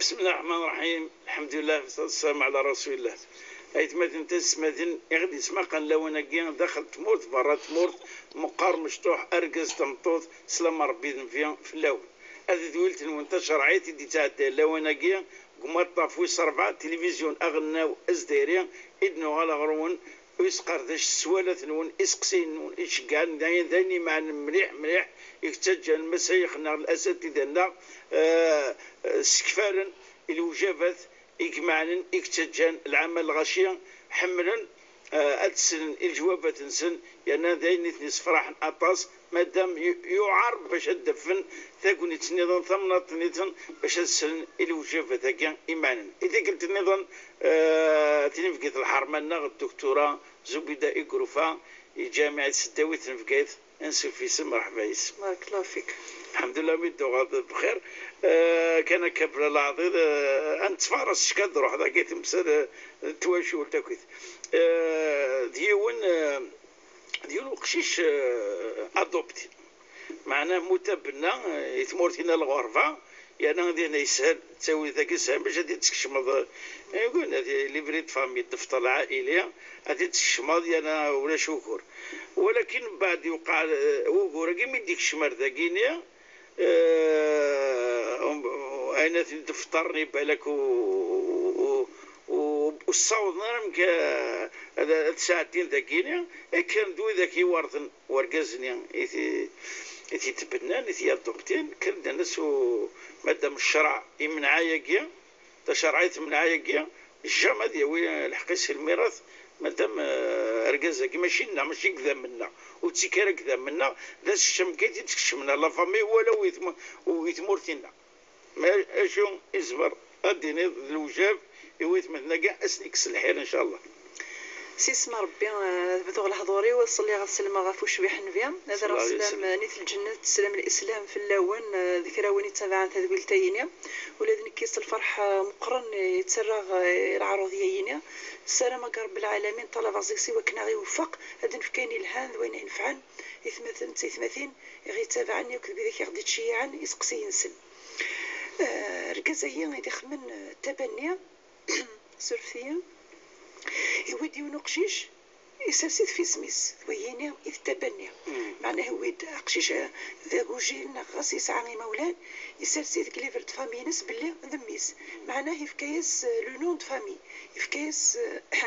بسم الله الرحمن الرحيم. الحمد لله والصلاة والسلام على رسول الله. أيت مثلا تسمثن يغدي اسما قال لو أنا كيان داخل تموت برا تموت مقار مشطوح أرقز تمطوط سلام ربي في اللون هذه دويلت المنتشر عيتي دي تعدى لو أنا كيان قمت طافوي صربعة تلفزيون أغنى أزديريا إدنو غالا غرون ويسقر داش السوالة نون إسقسين نون إشقان داني مع مليح يكتجى المسايخ نار الأساتذة سكفارا الوجابات إجماعا إكتجان العمل الغشية حملا أتسن الجوابات نسن يعني داين نصفراح أطاس مادام يعار باش الدفن تكون النظام ثمنة نظام باش تسن الوجابات هكا إيمانا إذا قلت النظام تنفقت الحرمانة الدكتوراه زبيدة إكروفا جامعة سداوي تنفقت انسي في اسم مرحبا يسم بارك الله فيك. الحمد لله ميدو بخير. كان كبر العضيض انت فارس شكاد روح ذاك تمثل تواشو تاكيت ديون قشيش ادوبتي معناه متبنى يتمورتينا الغرفه يعني غادي انا يسهل تسوي ذاك السهم باش غادي تكشمض يقول هذه ليفريد فامي الدفتر العائليه غادي تكشمض انا ولا شكر ولكن بعد يوقع وكور كي ما يديك الشمر ذاكينيا انا تفطرني بالك والصوت نرمك هذا ساعتين ذاكينيا كان دوي ذاك يورثن ورقزني إذا تبنان إذا يضبطين كان الناس مادام الشرع يمنع يجيا تشرعيت منع يجيا الجامعة ديالي الحقيس الميراث مادام رقازة ماشي لنا ماشي كذا منا وتسكر كذا منا لا الشم كي تكشمنا لا فامي ولا ويتمورتينا ما اشو ازبر اديني الوجاب يويتمثنا كاع اسنيكس الحيل ان شاء الله. سي اسم ربي بذوغ الحضوري وصلي على السلامة غافو شبيح نبيا هذا راه السلام نيت الجنة السلام الإسلام في اللون ذكرى وين يتابعان تذويل تاينيا ولاد نكيس الفرح مقرن يتسرغ العروضيين السلام رب العالمين طلب عزيزي وكنا غيوفق هذا نفكاني الهان وين ينفعن إثمثين غي تابعني وكذب ذاك يغدي تشيعان يسقسي ينسن ركزايا غيدي خمن تبنيا سرفيا يودي ونقشيش يساسيد في سميس ويني إذ تبني معناه ويد قشيش ذا وجيلنا غاس يسعى مولان يساسيد كليفرد فامي ناس باللي ذميس معناه يفكايس لو نون دو فامي يفكايس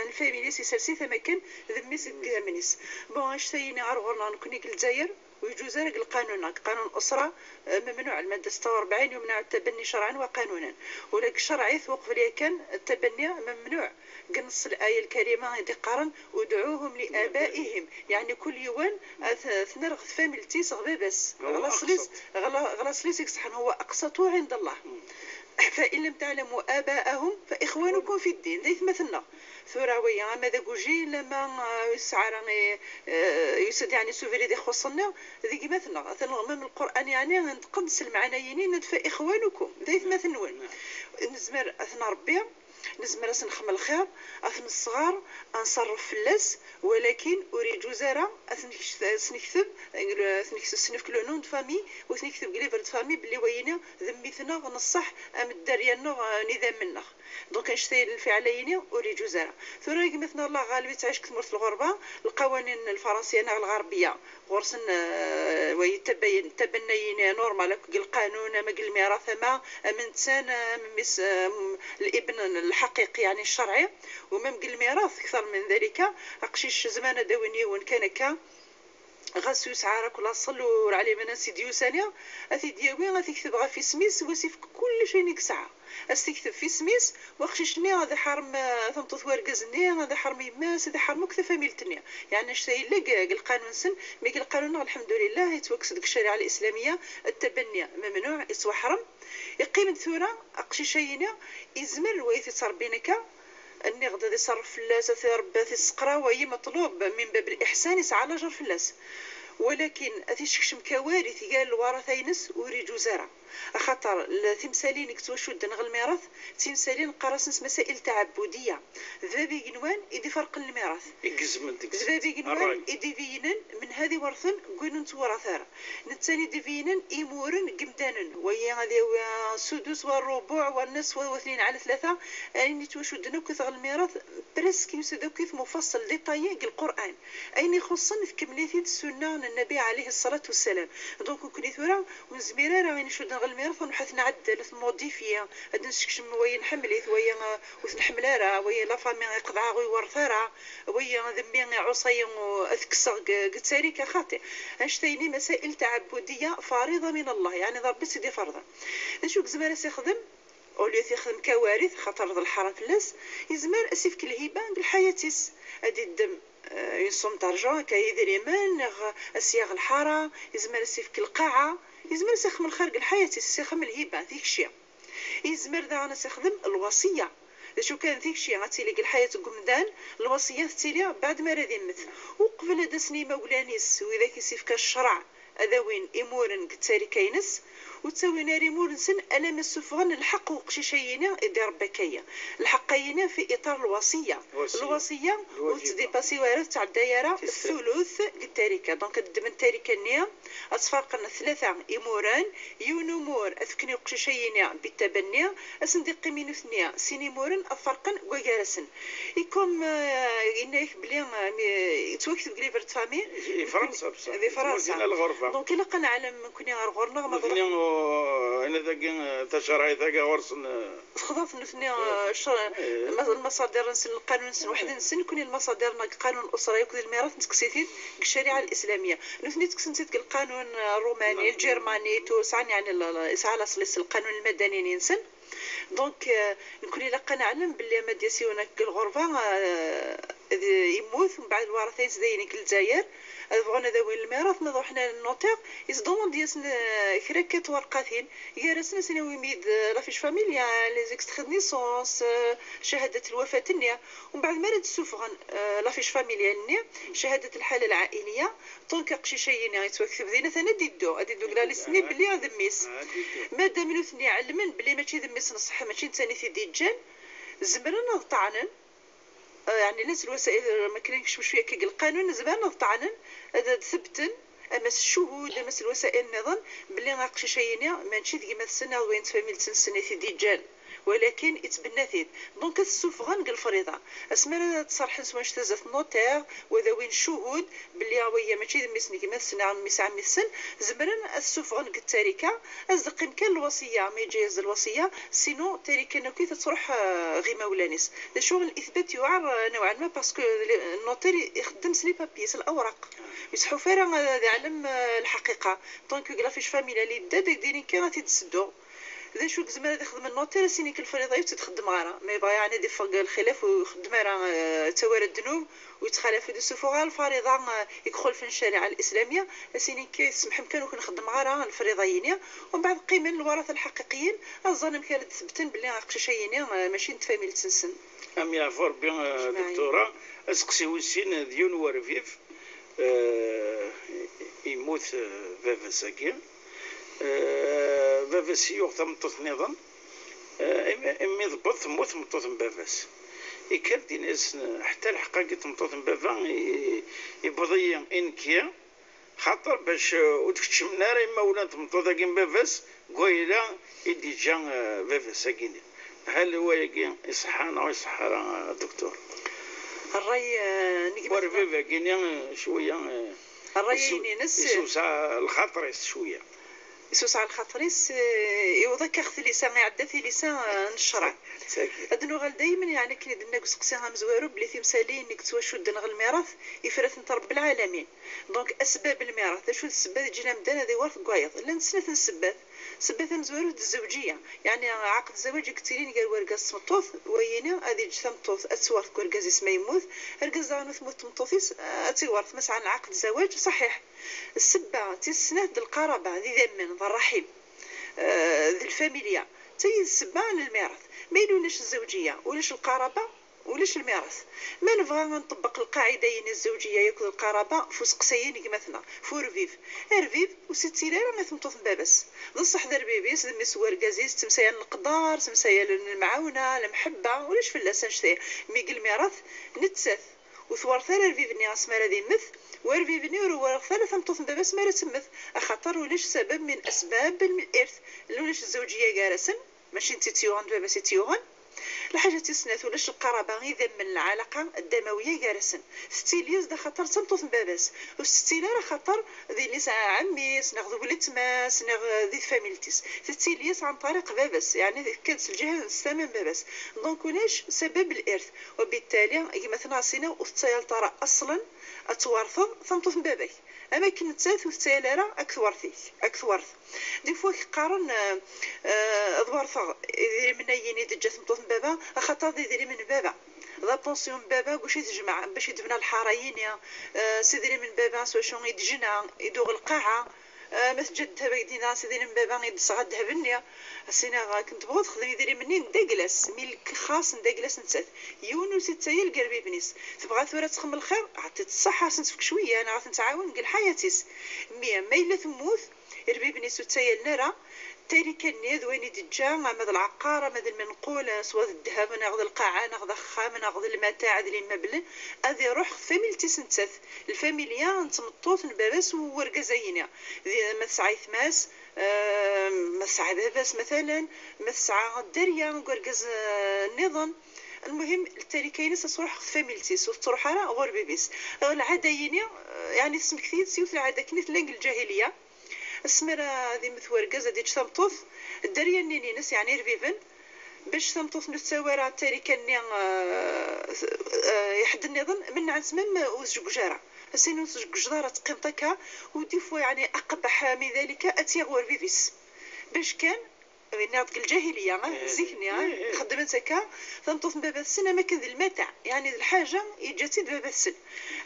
الفامي ناس يساسيد ثما كان ذميس كامنيس بون اش ثاني عرغورنا نكوني الجزائر ويجوز لك القانون قانون أسرة ممنوع المادة 46 يمنع التبني شرعا وقانونا ولكن شرعي توقف لي كان التبني ممنوع قنص الآية الكريمة هذه قرن ودعوهم لآبائهم يعني كل يوم ثنرغ فاميلتي صغبة بس غلاس ليس يصحن هو أقسطوا عند الله فإن لم تعلموا آباءهم فإخوانكم في الدين ذي مثلنا ثراوية ماذا قوجي لما يسعى يسد يعني سوفيري دي خصنا ذي مثلنا من القرآن يعني نتقدس المعنيين فإخوانكم ذي مثلون نزمر أثنى ربي نزمر نخمل الخير أثن الصغار أنصرف فلاس ولكن أريد جزارة سنكتب سنف كل نون فامي وسنكتب قليفرد فامي باللي وينا ذميتنا نصح أم الدريانو نظام منا دونك نشتي الفعليين أريد جزارة ثورة مثلا الله غالبي تعيش كثمر في الغربة القوانين الفرنسية الغربية غرسن ويتبين تبنيين نورمال القانون ما قل ميراث ما من تسان مس الابن الحقيقي يعني الشرعي وما قل الميراث أكثر من ذلك أقشيش زمان داوني وان كان كا غاسو يسعارك ولا صلوا على مناسي ديوسانيا أثي ديوين غادي يكتب غا في سميس وسيف كل شيء نيك ساعة أستكتب في سميس وخششني هذا حرم ثمطث ورقزني هذا حرم يماس هذا حرم كثفة ميلتني يعني شيء لقى القانون سن ميك القانون الحمد لله يتوكسد الشريعة الإسلامية التبني ممنوع يسوى حرم يقيم ثورة أقشيشينا يزمر ويتصر بينك أني غدا يصرف فلاس ربات السقرا وهي مطلوب من باب الإحسان يسعى على جر فلاس ولكن أتيشكشم كوارث قال الورثة ينس وريجو زرع خاطر التمثالين كتوشد نغ الميراث تمثالين قرصنس مسائل تعبدية ذبابي جنوان إدي فرق الميراث ذبابي جنوان إدي فينن من هذه ورثن قنون تورثارا نتاني دي فينن إيمورن قمدانن ويا هذه سدس والربع والنصف واثنين على ثلاثة أين توشدنا كثر الميراث برسك يسدو كيف مفصل ديطايي القرآن أين يخصن في كملية السنة النبي عليه الصلاة والسلام دونك كوني ثورا ونزميرا راه نشد نغ الميراث ونحث نعدل موديفيا هاد نسكشم ويا نحمليت ويا وثنحملا راه ويا لا فامي قضعا ويورثا راه ويا ذمي عصي اذكسر قتاري كخاطئ اشتيني مسائل تعبدية فريضة من الله يعني ربي سيدي فرضا نشوف زمان يخدم أولي يخدم كوارث خاطر ذا الحرام فلاس يزمر أسيف كل هيبة بالحياتيس أدي الدم يصوم درجة كيدير يمان أسياغ الحارة يزمر أسيف كل قاعة يزمر سيخدم الخارج الحياتيس سيخدم الهيبة ذيك الشيء يزمر ذا أنا سيخدم الوصية شو كان ذيك الشيء غتيلي الحياة قمدان الوصية تيلي بعد ما راه يمت وقبل هذا سني مولانيس وإذا كيسيف كالشرع هذا وين إمورن كتاري كينس وتسوي ناري مورنسن ألم السفغان الحق وقشيشينا إدي ربكية الحقينا في إطار الوصية وتدي باسي وارث تاع الدايرة الثلث للتاركة دونك الدم التاركة نيا أصفاقنا ثلاثة إموران يونمور أثكني وقشيشينا بالتبنية أسندقي من ثنيا سيني مورن أفرقا وجارسن يكون إنك بلي يتوكتب قريبر تفامي فرنسا في فرنسا دونك إلا قنعلم كوني غرغورنا مثلا أنا ذاك تشرعي ذاك ورسن خذت نثني المصادر نسن القانون نسن واحد نسن كوني المصادر قانون الأسرة يكون الميراث نتكسيتي الشريعة الإسلامية نثني تكسنتي القانون الروماني الجرماني توسعني يعني إسعال أصل القانون المدني ننسن دونك نكون إلا نعلم باللي ما ديسيونك الغرفة يموت ومن بعد الورثين زينك الجزائر بغونا ذوي الميراث نضو حنا النوتير يصدمون ديالنا كراكات ورقاتين يارسنا سنوي ميد لافيش فاميليا لي زيكستري نيسونس شهادة الوفاة النية ومن بعد مرض السفغان لافيش فاميليا النية شهادة الحالة العائلية طونك قشيشين يتوكتب دينا ثنا ديدو كلا لي سني بلي ذميس مادام منو ثني علمن بلي ماشي ذميس نصح ماشي ثاني في ديجان زمرنا طعنن يعني ناس الوسائل ما كاينش شويه كي القانون زمان طعنن هذا ثبتن اما الشهود اما الوسائل النظام بلي ناقش شينا ماشي كيما السنه وين تفهمي سنه ديجان ولكن يتبنى دونك السفغان الفريضه اسمر تصرح واش تزت نوتير وذوين شهود بلي ويا ماشي مسني كيما السنه مسع مسن زمرن السفغان التركه ازقم كان الوصيه ما يجيز الوصيه سينو تركه نكي تروح غي مولانيس الشغل الاثبات يعر نوعا ما باسكو النوتير يخدم سلي بابيس الاوراق يصحوا فيها يعلم الحقيقه دونك غرافيش فاميليا اللي بدا ديرين كي غادي تسدو ذا شو زمان يخدم النوتير سيني كل فريضه تخدم غيرها ما يبغى يعني دي فوق الخلاف ويخدم راه توارد الذنوب ويتخالف في السفوغ الفريضه يدخل في الشريعه الاسلاميه سيني كي يسمح كانوا كنخدم غيرها الفريضيين ومن بعد قيمه الورثه الحقيقيين الظالم كانت تثبتن بلي قشيشيين ماشي نتفاهمي لتنسن ام يعفر بيان دكتوره اسقسي وسين ديون ورفيف يموت فافا ساكين بافاس يوقت مطوط نظام امي ضبط موت مطوط بافاس يكاد ناس حتى الحقيقة مطوط بافا يبضي انكيا خاطر باش وتكتشم نار اما ولات مطوطه كيم بافاس قويلا يدي جا بافاس ساكين هل هو يصحانا ويصحى دكتور الراي نقدر فيفا كينيا شويه الراي نس يسوسع الخاطر شويه يسوس على الخاطريس يوضك اخذ لسان عدتي لسان الشرع ادنو غال دائما يعني كي دنا قسقسيها مزوارو بلي تمثالين انك توشد نغ الميراث يفرث رب العالمين دونك اسباب الميراث شو السباب جينا مدانا ذي ورث قوايض لان سنه السبات سبات مزوارو الزوجيه يعني عقد الزواج كثيرين قال ورقاس مطوث وينا هذه جثه مطوث اتورث ورقاس اسمه يموت رقاس زانو ثموت مطوثيس اتورث مثلا عقد الزواج صحيح السبه تسنه القرابه ذي ذمن الرحم ذي الفاميليا تي السبه للميراث ما يلوناش الزوجيه ولاش القرابه ولاش الميراث. ما نبغى نطبق القاعده الزوجيه ياكل القرابه فوسق سيين مثلا فورفيف ارفيف وستي لا ما تمطوط بابس نصح در بيبيس دمس ورقازيس تمسايا القدار تمسايا المعاونه المحبه ولاش فلاسان شتي ميقل الميراث نتساث وثورثال ارفيفني اسمار ذي مث وارفيفني ورثال ثمطوط بابس ما تمث اخاطر ولاش سبب من اسباب الارث ولاش الزوجيه جالسا ماشي انت تيوغن بابا سي تيوغن الحاجه تسنات ولاش القرابه اذا من العلاقه الدمويه جالسا ستيليز دا خاطر تمطوط باباس وستيلا راه خاطر ذي ليس عميس ناخذ وليت ماس ناخذ ذي فاميلتيس ستيليز عن طريق باباس يعني كانت الجهه السامن باباس دونك ولاش سبب الارث وبالتالي مثلا عصينا وتسيال ترى اصلا اتوارث ثمطوط باباك اما كنت تاث وتسالارا اكثورث دي فوا كيقارن ادوارث يدير من يني دجا ثمطوط بابا خاطر يدير من بابا لا بونسيون بابا واش يتجمع باش يدفنا الحرايين سيدري من بابا سواشون يدجنا يدوغ القاعه ما تجدها بيدينا سيدي من بابا يدصغد هبنيا السينا كنت بغيت تخدم يديري مني ندقلس ملك خاص ندقلس نتسات يونس تايا القربي بنيس تبغى ثوره تخم الخير عطيت الصحه سنتفك شويه انا غادي نتعاون نقل حياتيس مية ما الا تموت ربي بنيس تايا النرا تاري كان وين دجا ماذا العقارة ماذا المنقول سواء الذهب ناخذ القاعة ناخذ الخام ناخذ المتاع ذي المبلغ هذه روح فاميلتي سنتث الفاميليا نتمطوط نبابس وورقزينا مسعى ثماس مسعى باباس مثلا مسعى الدريا ورقز النظام المهم التالي كاينه تصروح فاميلتي سوف تروح على غور بيبيس العاديين يعني اسم كثير سيوت العاده كنت لانج الجاهليه اسمر هذه مثورقز هذه تمطوط الدريه نيني ناس يعني ربيبن باش تمطوط نتساورا تاري كان يحد النظام من عزمم وزجوجاره السين وزجوجاره تقنطكها ودي فوا يعني اقبح من ذلك اتي غور بيبيس باش كان ناضك الجاهليه زيكني خدمت هكا تنطوط بابا السن ما كان ذي المتاع يعني الحاجه يجاتي بابا السن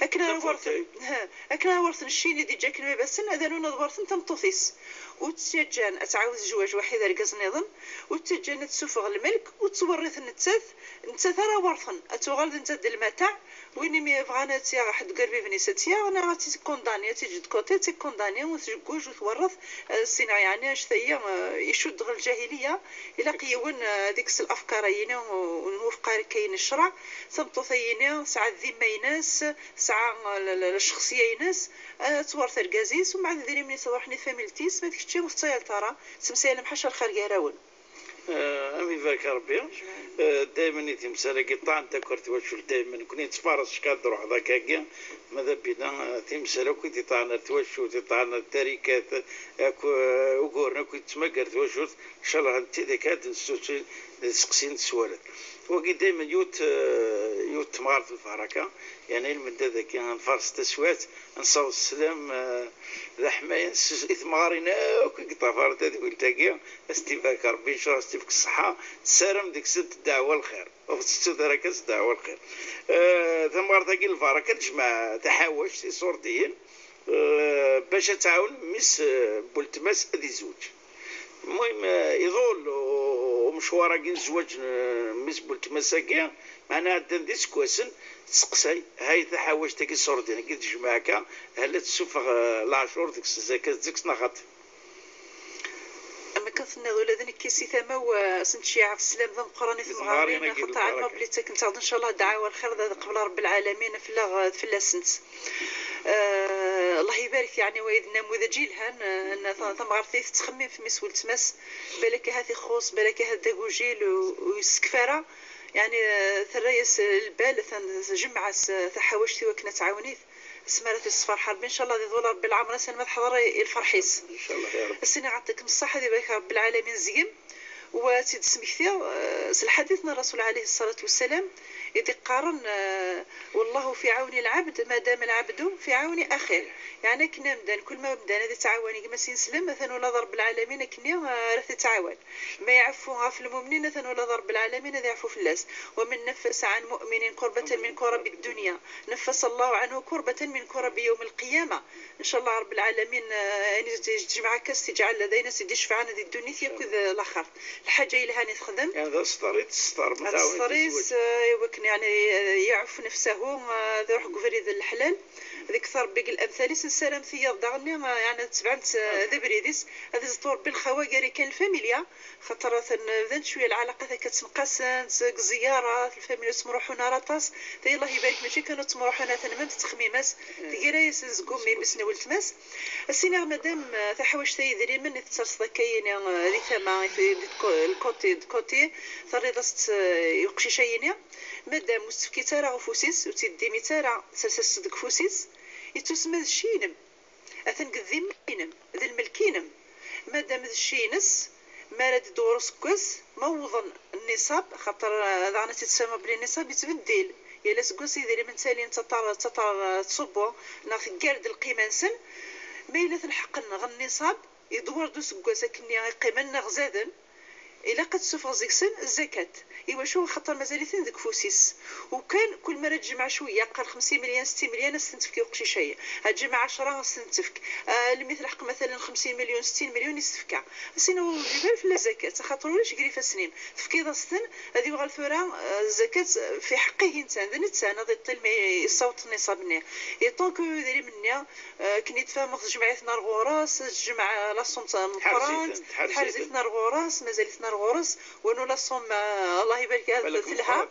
اكنا ورث الشيء اللي جاك بابا السن هذا لون ورث تمطوطيس وتسجان اتعاوز زواج واحد رقص نظام وتسجان تسوفغ الملك وتصورث نتساث راه ورثا اتوغال نتد المتاع وين مي بغانا تي واحد قربي بني ستيا انا غاتي كونداني تيجي كوتي تي كونداني وتجوج وتورث السنه يعني اش هي يشد الجاهليه الى قيون ديك الافكار هنا ونوفق كاين الشرع تمطوثينا ساعه ذمه ناس ساعه الشخصيه ناس تورث القازيس ومع ذلك من صباحني فاميلتيس ما ديك الشيء مختار ترى تمسايل محشر الخارجه راون امي بارك ربي دائما يتمسالك قطع تكرت واش دائما كوني تفارس كادر هذا كاكيا ماذا بينا تمسالك كنت طعنا توشو تطعنا التركات وقورنا كنت تمقر توشو ان شاء الله انت ذاك هاد نسقسين السوالات وكي دائما يوت تمارت الفركه يعني المده ذاك نفرس تسوات نصاو السلام الحمايه اثمارنا وكي طفرت هذيك التاكيا استبارك ربي ان شاء الله استفك الصحه تسارم ديك السد الدعوه الخير وتستدرك الدعوه الخير ثمار ذاك الفركه تجمع تحاوش في صورتين باش تعاون مس بولتماس ذي زوج المهم يظل ومشوارا كين الزواج مزبول تمساكيا معناها ديس كواسن تسقساي هاي تحاوش تاكي صوردين كي تجمعك هلا تسوفغ العشور ديك الزكاه ديك نخاط اما كنظن ولا ذنك كيسي ثما وسنت شيعة في السلام ذم قراني في المغاربين خاطر عندنا بليتك كنت ان شاء الله دعوه الخير قبل رب العالمين في اللسنت الله يبارك يعني ويد نموذج الهان ان ثمغرتي تخمم في مسول تمس بالك هذه خوص بالك هذا جوجيل ويسكفاره يعني ثريس البال جمعه تحاوشتي وكنا تعاونيت سمارة الصفار حرب ان شاء الله ذي دولار بالعمر سنه تحضر الفرحيس ان شاء الله يا رب السنه عطيكم الصحه ديالك رب العالمين زيم وتيد سمكتي الحديثنا الرسول عليه الصلاه والسلام يدي قارن والله في عون العبد ما دام العبد في عون اخيه يعني كنا مدان كل ما بدانا هذه تعاوني كما سنسلم مثلا ولا ضرب العالمين كنا راه تتعاون ما يعفوها في المؤمنين مثلا ولا ضرب العالمين هذا يعفو في الناس ومن نفس عن مؤمن كربة من كرب الدنيا نفس الله عنه كربة من كرب يوم القيامة ان شاء الله رب العالمين يعني تجمع كاس تجعل لدينا سيدي شفعنا ذي الدنيا ياكل الاخر الحاجه اللي هاني تخدم هذا ستاريت ستار متعاون كان يعني يعف نفسه يروح قفري ذا الحلال ذيك ثار بيق الامثال السلام ثياب داغني يعني تبعت ذا بريديس هذا زطور بالخواجري كان الفاميليا خاطر ذن شويه العلاقه ذا كتنقسم زياره في الفاميليا تمروحونا راطاس ثي الله يبارك ماشي كانوا تمروحونا ثنا تخميماس تيراي سنزقوم مين بسنا ولتماس السينما مادام تحوش تي ذري من تصرص كاين لي ثما في الكوتي ثري دست يقشي شينيا مادام مستفكي ترى غفوسيس وتديمي ترى سلسلس دك فوسيس يتسمى الشينم اثن قذيم مينم ذا الملكينم مادام ذا الشينس ما راد دورس كوس موضن النصاب خاطر ذا تتسمى بلي النصاب يتبدل يلا سكوسي ذي من تالين تطار تصبو ناخ قارد القيمه نسن ما الا الحق غن النصاب يدور دو سكوسا كني قيمه نغزادن إلا قد سوف زيكسن الزكاة إيوا شو خاطر مازال ذاك فوسيس وكان كل مرة تجمع شوية قال 50 مليون 60 مليون استنتفك يوقشي شيء هتجمع 10 استنتفك المثل حق مثلا 50 مليون 60 مليون يستفكا سينو جبال في الزكاة خاطر ولاش قري فسنين تفكي ضستن هذه وغالفورا الزكاة في حقه إنسان ذا نتسان هذا الطل ما يصوت النصاب منه يطونكو ذري مني كني تفهم جمعيتنا الغراس تجمع لاصوم مقران حرزتنا الغراس مازالتنا الغرس ونو لاصوم الله يبارك هذا تلها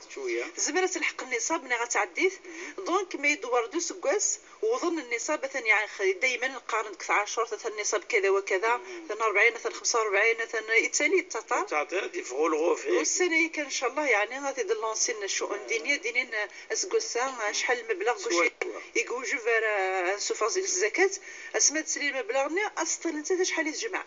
زمرت الحق النصاب من غتعديث دونك ما يدور دو سكواس وظن النصاب ثاني يعني دائما نقارن 10 ثلاث النصاب كذا وكذا 40 مثلا 45 مثلا يتسالي تعطينا دي فغول في والسنه كان ان شاء الله يعني غادي دلونسين الشؤون الدينيه دينين اسكوسا شحال المبلغ باش يجوجو فير سوفازي الزكاه اسمات تسلي المبلغ اصلا انت شحال يتجمع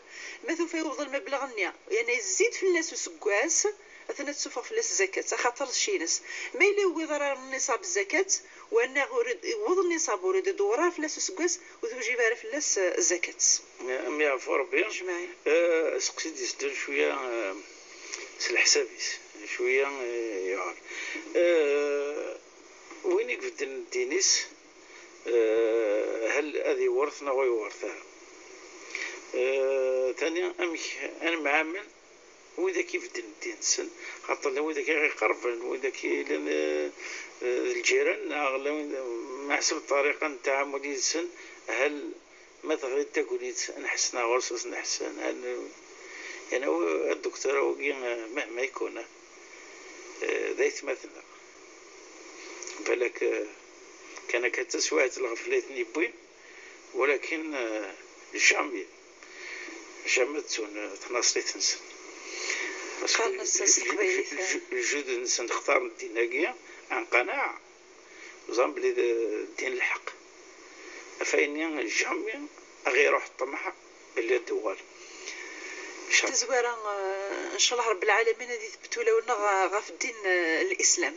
مثلا فيوضل المبلغ يعني يزيد في الناس وسكواس أثناء تسوفا في الزكاة خاطر الشينس ما إلا هو ضرر النصاب الزكاة وأنه وضع النصاب ورد دورار في الناس وسكواس وتوجي بارا في الناس الزكاة مية فربي سقسيت يسدر شوية سالحسابيس شوية يعار وين يقفد الدينيس هل هذه ورثنا ويورثها ثانيا أنا معامل وإذا كيف الدين سن خاطر لو إذا كي يقرب وإذا كي الجيران ما حسب الطريقة التعامل السن هل مثلا تقوليت نحسنا غرص نحسن هل يعني الدكتور وقي مهما يكون ذات مثلا بالك كان كتسوات الغفلات نيبوين ولكن جامي جامتون تناصلي تنسن الجود الإنسان تختار الدينية عن قناعة وزن بلي الدين الحق فإني الجامع غير روح الطمع باللي الدول تزوارا ان شاء الله رب العالمين هذه ثبتوا لنا غاف الدين الاسلام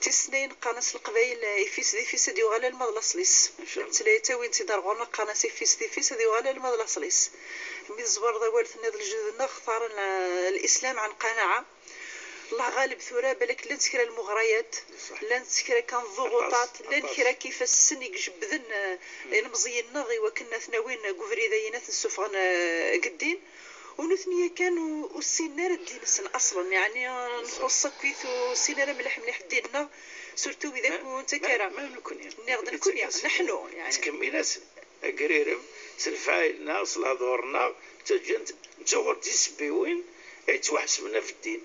تسنين قناص القبائل يفيس دي فيس دي وغالا المضلصليس تلاته وين تدار غورنا قناص يفيس دي فيس دي وغالا المضلصليس مزوار ذا والث نادل الجدنا اختار الاسلام عن قناعه الله غالب ثورة بالك لن تكرا المغريات لن تكرا كان ضغوطات لن تكرا كيف السن يجبذن المزيين نغي وكنا ثناوين قفري ذينات السفغن قدين ونثنية كانوا والسينار الدين السن أصلا يعني نخصك كيثو سينار مليح ديننا سورتو إذا كنت كرا ما نكون نقدر نكون نحن يعني تكملات قريرم سلفايلنا صلا دورنا تجنت تصور تسبيوين يتوحسبنا في الدين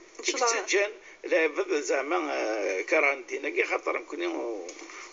تجان لا بد زعما كرهن دينك خاطر نكون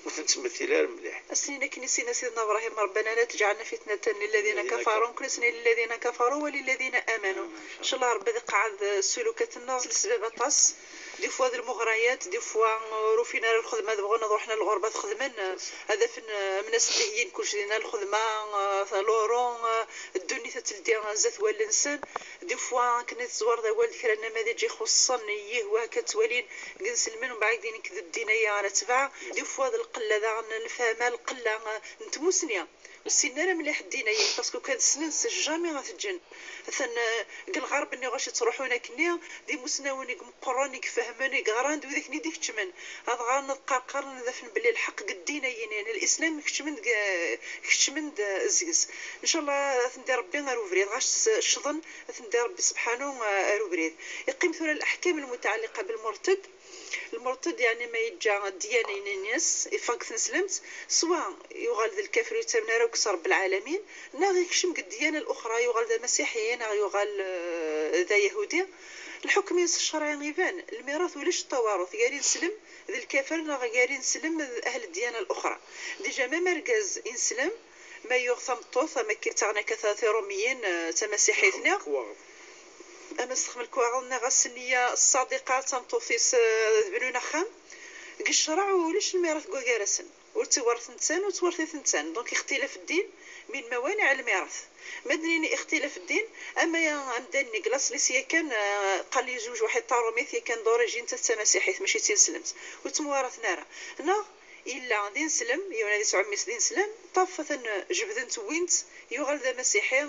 وتنتمثل مليح السنين كنيسينا سيدنا ابراهيم ربنا لا تجعلنا فتنة للذين كفروا كنسنا للذين كفروا وللذين امنوا ان شاء الله ربي قعد سلوكاتنا السبب الطاس دي فوا المغريات دي فوا روفينا الخدمه بغينا نروحنا للغربه خدمنا هذا في الناس اللي هي كلشي دينا الخدمه لورون الدنيا تلدي زات ولا الانسان دي فوا كنا تزوار ذا والد كرا نماذج يخصن يهوا كتوالين نسلمن ومن بعد نكذب الدينيه على تبع دي فوا القله ذا الفهم القله نتموسنيا والسيناره مليح الدينيه باسكو كان سنين جامي غتجن مثلا الغرب اني غاش تروحونا كنيا دي مسناوني مقراني فهماني غراند وذاك ني ديك تمن هذا غان قرن ذفن باللي الحق قدينا يعني الاسلام كشمند زيز ان شاء الله ثندي ربي غير غاش الشظن ثندي ربي سبحانه غير يقيم ثورة الاحكام المتعلقه بالمرتد المرتد يعني ما يجا ديانين الناس يفاق تنسلمت سواء يغال ذا الكافر يتمنى ركس رب العالمين نا يكشم قد الديانة الأخرى يغال ذا مسيحيين نا يغال ذا يهودي الحكم الشرعي غيبان الميراث وليش التوارث قاري نسلم ذا الكافر نا قاري نسلم أهل الديانة الأخرى ديجا ما مركز إنسلم ما يغثم طوث ما كيرتغنا كثاثيروميين تمسيحيتنا أما استخدم الكواغلنا غسنية الصادقة تمطوفيس بنونا خام الشرع وليش الميراث كوكارسن وتورث انسان وتورث انسان دونك اختلاف الدين من موانع الميراث مدني اختلاف الدين اما يا عندنا كلاس لي كان قال لي زوج واحد طاروميث كان دوريجين تاع مسيحيت ماشي تنسلمت وتموارث نارا نا إلا غادي نسلم يونادي سعود مسدين سلام طافة جبدن توينت يغال ذا مسيحي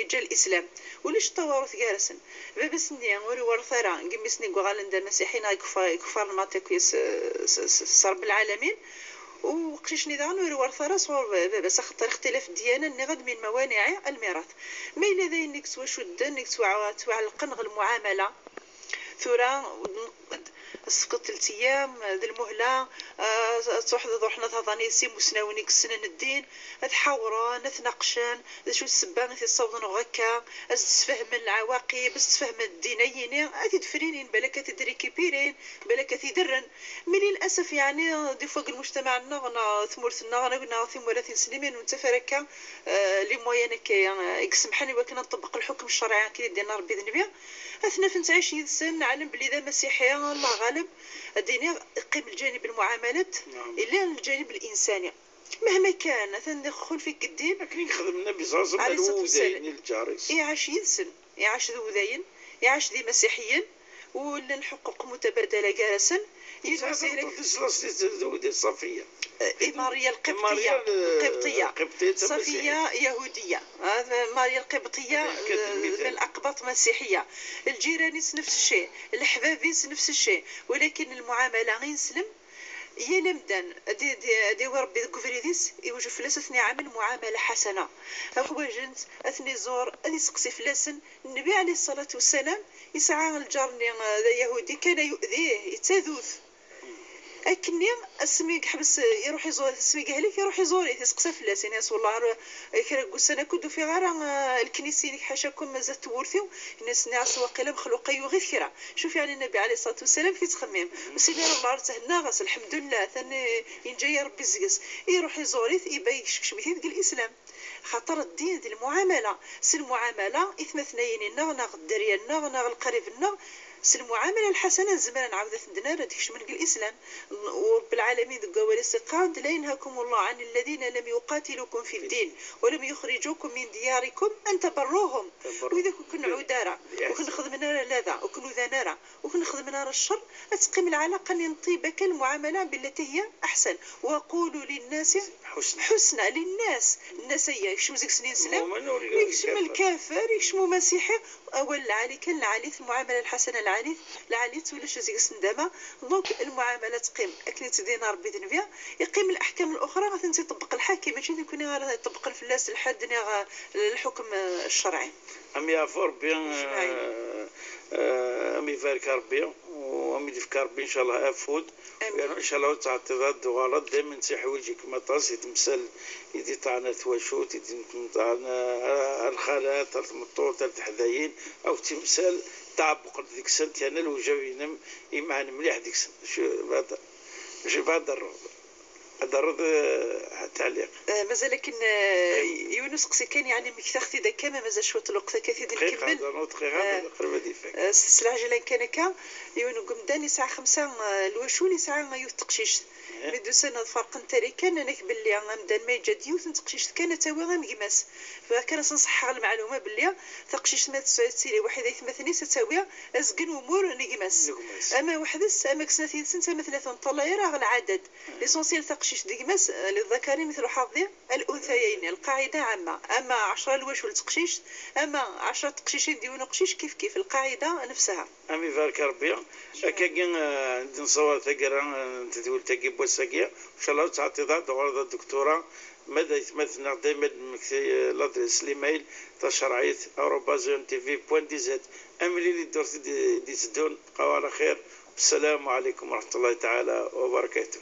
يجا الإسلام وليش التوارث جالسن بابس نيا وري ورثارا قميسني قغال ذا مسيحي نا كفار الماتيكويس صرب العالمين وقشني ذا وري ورثارا صور بابس خاطر اختلاف الديانة نغد من موانع الميراث ما إلا ذا إنك سوا شد إنك سوا تعلقن المعاملة ثورة سقط 3 أيام ذي المهلة تروح روحنا تهضانيسي مسناونيك السنن الدين تحاورا نتناقشان شو السبان في الصوت غكا تفهم العواقب تفهم الدينيين هذه تفرينين بلاك تدري كبيرين بلاك تدرن من للاسف يعني دي فوق المجتمع نا ثمورثنا نا ثمورث سليمين ونتفركا لي موينك يسمحني وكنا نطبق الحكم الشرعي كي دينا ربي ذنبيا اثنا في نتعيش ينسان نعلم بلي ذا مسيحيه الله غالب الدين يقيم الجانب المعاملات الا الجانب الانساني مهما كان ندخل فيك الدين لكن يخدمنا بزاز الوذاين الجاريس يعيش ينسن يعيش ذو وذاين يعيش ذي مسيحيين ولا الحقوق متبادله جالسا صفيه ماريا القبطيه صفيه يهوديه ماريا القبطيه من الأقباط مسيحيه الجيرانيس نفس الشيء الحبابيس نفس الشيء ولكن المعامله غير نسلم يلمدن دي وربي كفريديس يوجد فلاسة عامل معاملة حسنة هو جنت أثني زور أني سقسي فلاسن النبي عليه الصلاة والسلام يسعى الجارني يهودي كان يؤذيه يتذوث أكني اسمي حبس يروح يزور اسمي قالك يروح يزور يسقسي فلاس الناس والله كرقوا سنه كدو في غير الكنيسين حاشاكم مازال تورثوا الناس ناس واقيلا مخلوقي وغير خيره شوف يعني النبي عليه الصلاه والسلام في تخمم وسيدي الله تهنا غاس الحمد لله ثاني ينجي ربي الزقس يروح يزور يبي يكشف بيه الاسلام خاطر الدين ديال المعامله سي المعامله اثنين نغ الدريه نغ القريب نغ المعامله الحسنه زمان نعاود عندنا هذيك من الاسلام ورب العالمين ذو الاستقامه لا ينهاكم الله عن الذين لم يقاتلوكم في الدين ولم يخرجوكم من دياركم ان تبروهم واذا كنا عدارا وكنا خدمنا لاذا وكنا ذنارا وكنا خدمنا الشر تقيم العلاقه لنطيبك المعامله بالتي هي احسن وقولوا للناس حسنى للناس الناس هي يكشموا زيك سنين سلام يكشم الكافر يكشموا مسيحي ولا عليك العليث المعامله الحسنه العليث ولا زيك سندامه دونك المعامله تقيم اكلت دينار بذنبيا يقيم الاحكام الاخرى غادي تطبق الحاكم ماشي يكون يطبق الفلاس لحد الحكم الشرعي امي افور بيان امي فارك ربي وامي ديف ربي ان شاء الله افود يعني ان شاء الله تعطيات غلط دائما تحويجك مطاس يتمثل يدي طعنا ثواشوت يدي طعنا الخالات المطور تاع الحذايين او تمثال تعبق ديك السنت انا الوجه يمعن مليح ديك السنت شو هذا ماشي بعد الرد تعليق مازال لكن يونس قصي كان يعني مكتختي دا كما مازال شويه الوقت كثير نكمل دقيقه قريبه ديفك السلاجه كان كا يونو قمداني الساعه 5 الوشوني ساعه ما يتقشيش مدو سنه فرق نتاري كان انك باللي غمدان ما يجديو تنتقشيش كان تا هو غمقماس فكان نصح المعلومه باللي تقشيش ما تسيري واحد يثمثني ستاوي ازقن امور نقماس اما وحدس اما كسنتي سنه مثلا طلع راه العدد ليسونسيال تقشيش دقماس للذكر مثل حظ الانثيين القاعده عامه اما 10 الوش والتقشيش اما 10 تقشيشين ديون قشيش كيف القاعده نفسها امي فارك ربي كاين نصور ثقرا تدول تجيب وسقيا ان شاء الله تعطي ذات دور الدكتوره ماذا مثلا دائما لادريس ليميل تشرعيت @tv.dz. املي لي درت دي تدون بقاو على خير. السلام عليكم ورحمه الله تعالى وبركاته.